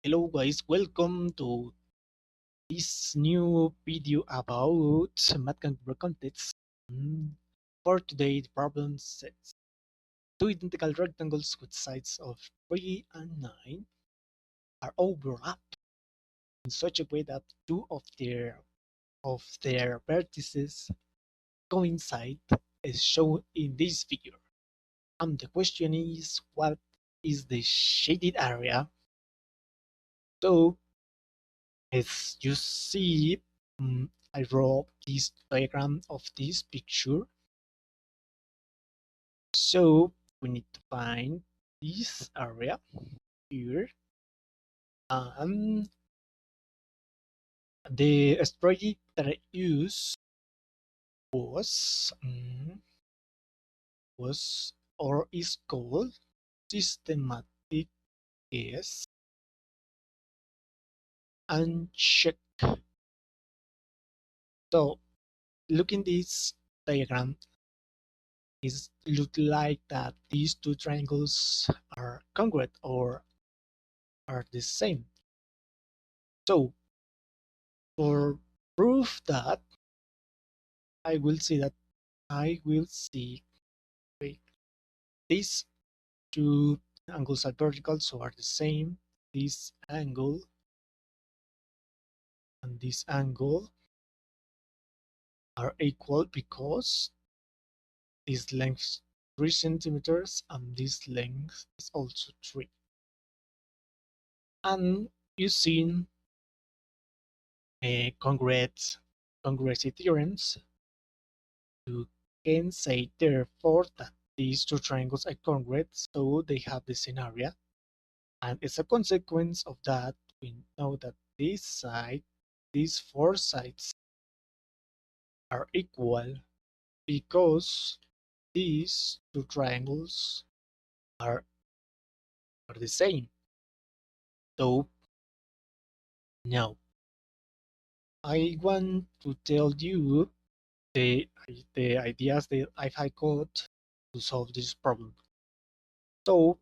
Hello guys, welcome to this new video about math kangaroo context. For today, the problem says two identical rectangles with sides of 3 and 9 are overlapped in such a way that two of their vertices coincide as shown in this figure. And the question is, what is the shaded area? So as you see, I draw this diagram of this picture. So we need to find this area here, and the strategy that I used was or is called systematic guess and check. So looking this diagram, is look like that these two triangles are congruent or are the same. So for proof that I will see wait, these two angles are vertical, so are the same. This angle and this angle are equal because this length is 3 centimeters and this length is also 3. And using congruency theorems, you can say therefore that these two triangles are congruent, so they have the same area. And as a consequence of that, we know that these four sides are equal because these two triangles are, are the same. So now I want to tell you the ideas that I got to solve this problem. So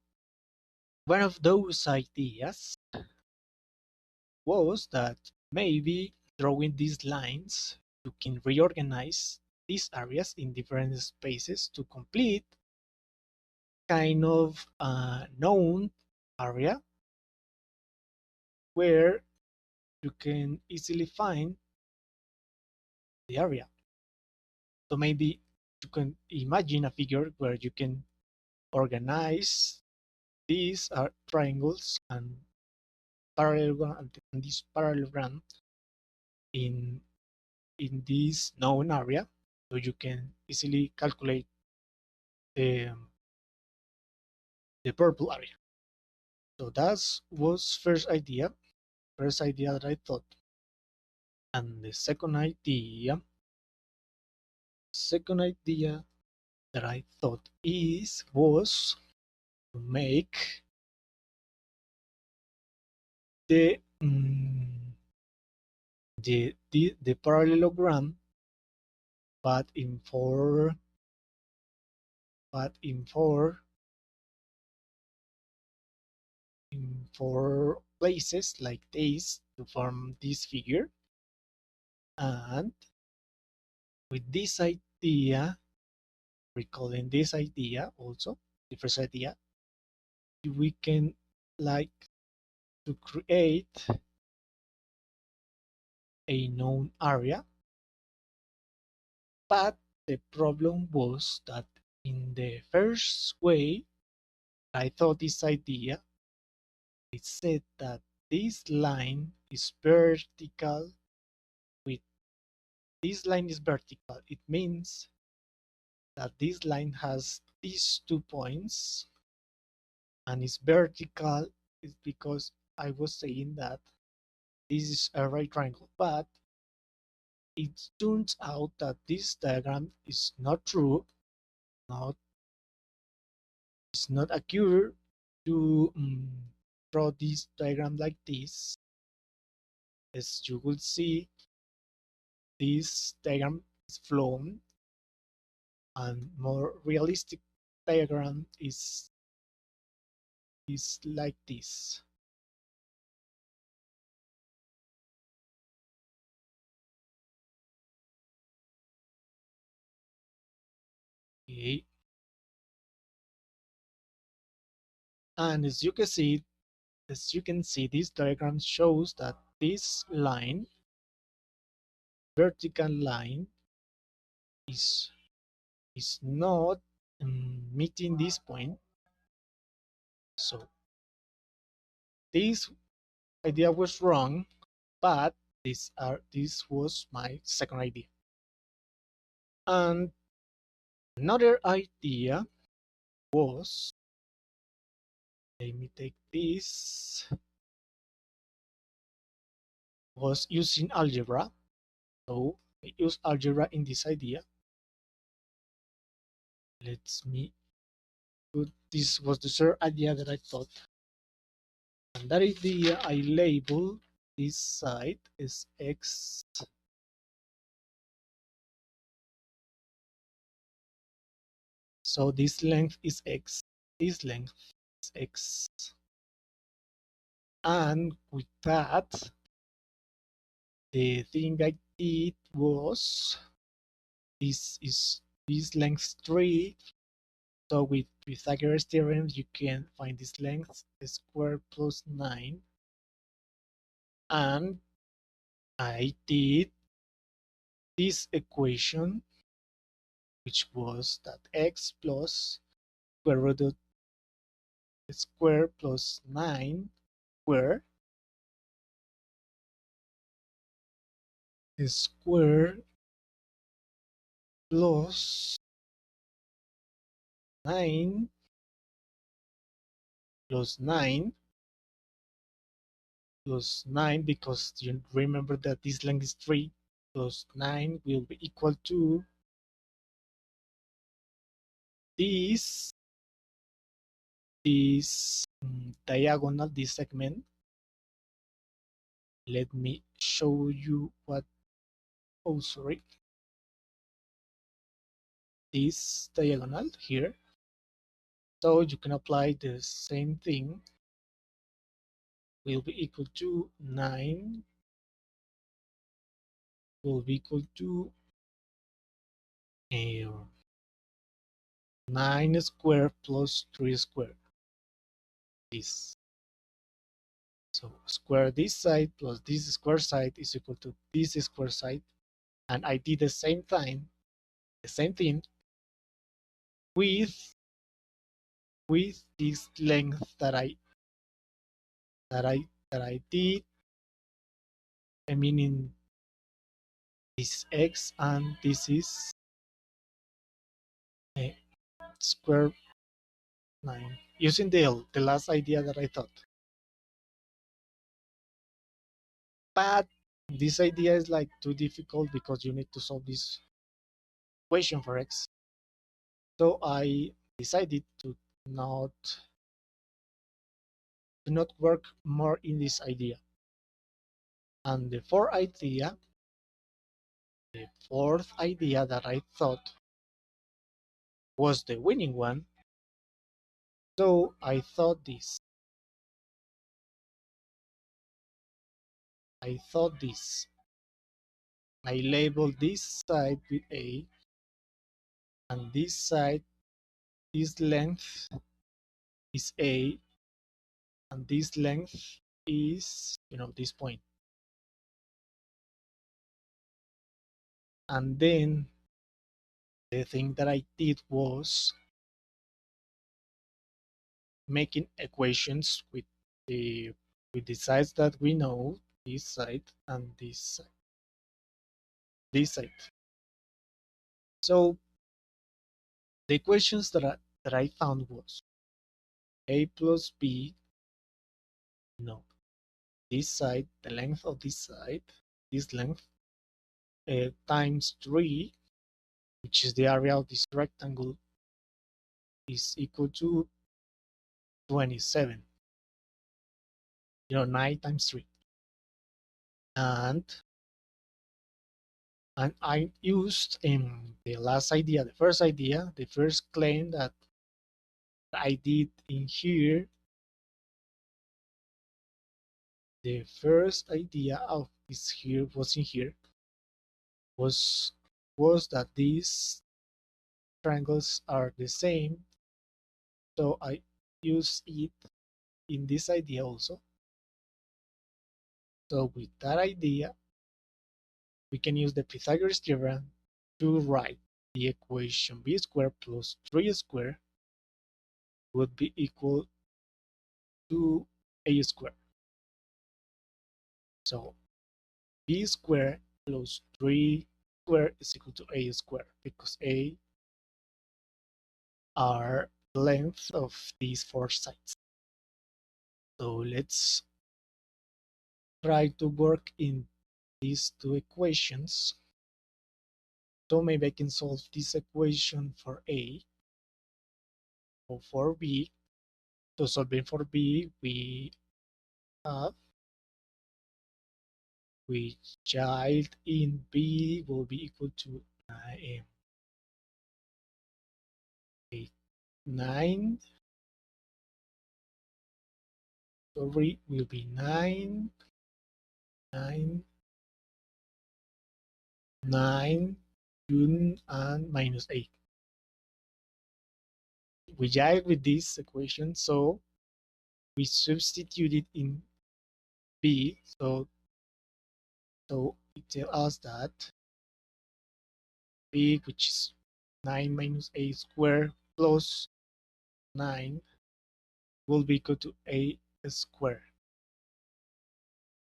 one of those ideas was that maybe drawing these lines, you can reorganize these areas in different spaces to complete kind of a known area where you can easily find the area. So maybe you can imagine a figure where you can organize these are triangles and parallelogram and this parallelogram in this known area, so you can easily calculate the purple area. So that was first idea that I thought. And the second idea that I thought was to make the parallelogram but in four places like this to form this figure. And with this idea, recalling this idea also, the first idea, we can like to create a known area. But the problem was that in the first way I thought this idea, it said that this line is vertical with this line is vertical. It means that this line has these 2 points and is vertical is because I was saying that this is a right triangle, but it turns out that this diagram is not true, it's not accurate to draw this diagram like this. As you will see, this diagram is flown, and more realistic diagram is like this. Okay, and as you can see, this diagram shows that this line, vertical line, is not meeting this point. So this idea was wrong, but this was my second idea. And another idea was, let me take this, was using algebra. So I use algebra in this idea. Let me put, this was the third idea that I thought. And that idea I label this side as x. So this length is x. This length is x. And with that, the thing I did was, this is this length 3. So with Pythagoras theorem, you can find this length square plus 9. And I did this equation, which was that x plus square root of square plus 9 square square plus 9 plus 9 plus 9, because you remember that this length is 3, plus 9 will be equal to this diagonal, this segment. Let me show you what, oh sorry, this diagonal here. So you can apply the same thing, will be equal to 9 will be equal to 9 squared plus 3 squared. This. So square this side plus this square side is equal to this square side. And I did the same thing with this length that I did. I mean, in this x, and this is a square 9, using the last idea that I thought. But this idea is like too difficult because you need to solve this equation for x. So I decided to not work more in this idea. And the fourth idea that I thought was the winning one. So I thought this. I labeled this side with A, and this side, this length is A, and this length is, this point. And then the thing that I did was making equations with the sides that we know, this side and this side. So the equations that I found was a plus b, this side, the length of this side, this length, times 3, which is the area of this rectangle, is equal to 27. 9 times 3. And I used the last idea, the first claim that I did in here. The first idea of this here was in here, was that this triangles are the same, so I use it in this idea also. So with that idea, we can use the Pythagoras theorem to write the equation b squared plus 3 squared would be equal to a squared. So b squared plus 3 squared is equal to a squared, because a are the length of these four sides. So let's try to work in these two equations. So maybe I can solve this equation for a or for b. So solving for b, we have which child in b will be equal to 8, 9, sorry, will be 9, 9, 9, June, and minus 8. We jive with this equation, so we substitute it in b. So it tells us that b, which is 9 minus a squared plus 9, will be equal to a squared.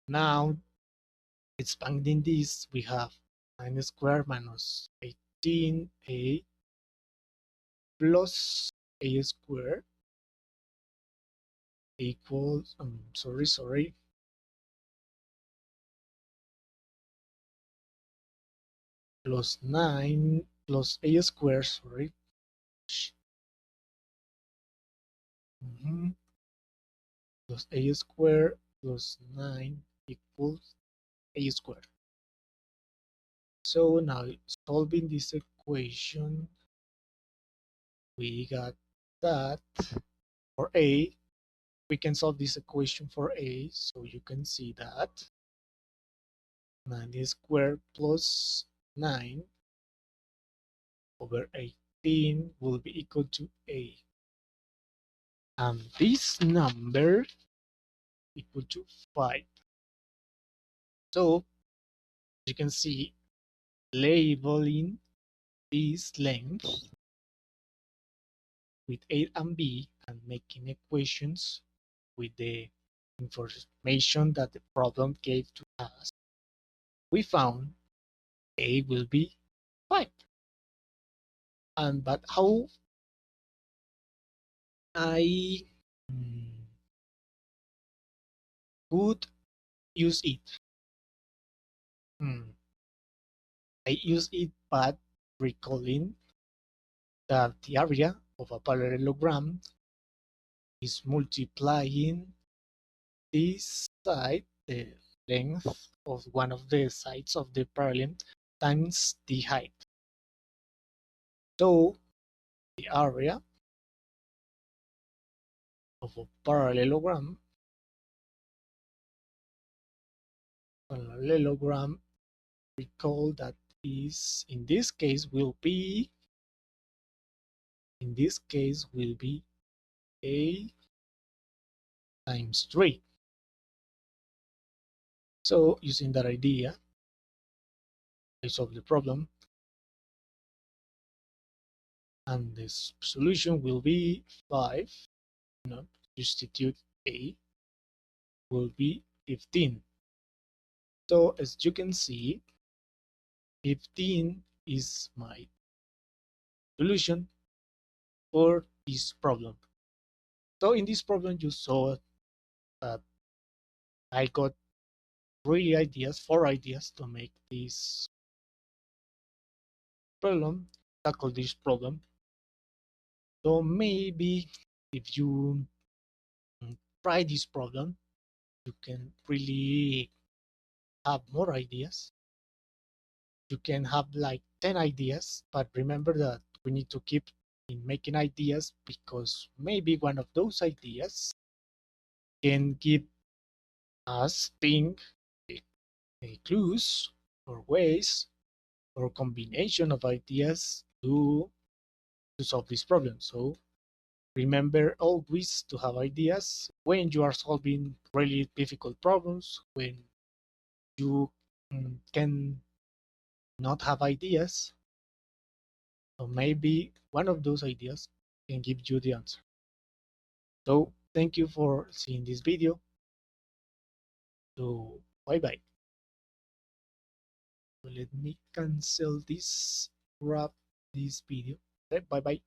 Now, expanding this, we have 9 squared minus 18a plus a squared equals, sorry, plus 9 plus a squared, sorry. Plus a squared plus 9 equals a squared. So now solving this equation, we got that for a, we can solve this equation for a, so you can see that 9 squared plus 9 over 18 will be equal to a. And this number equal to 5. So you can see, labeling this length with a and b and making equations with the information that the problem gave to us, we found a will be 5. And but how I could use it? I use it by recalling that the area of a parallelogram is multiplying this side, the length of one of the sides of the parallel, times the height. So the area of a parallelogram recall that is in this case will be a times 3. So using that idea, I solve the problem, and this solution will be 5. Substitute a will be 15. So as you can see, 15 is my solution for this problem. So in this problem, you saw that I got four ideas to make this problem, tackle this problem. So maybe if you try this problem, you can really have more ideas. You can have like 10 ideas, but remember that we need to keep in making ideas, because maybe one of those ideas can give us clues or ways or combination of ideas to to solve this problem. So remember always to have ideas when you are solving really difficult problems, when you can not have ideas. So maybe one of those ideas can give you the answer. So thank you for seeing this video. So bye bye. So let me cancel this, wrap this video. Okay, bye bye.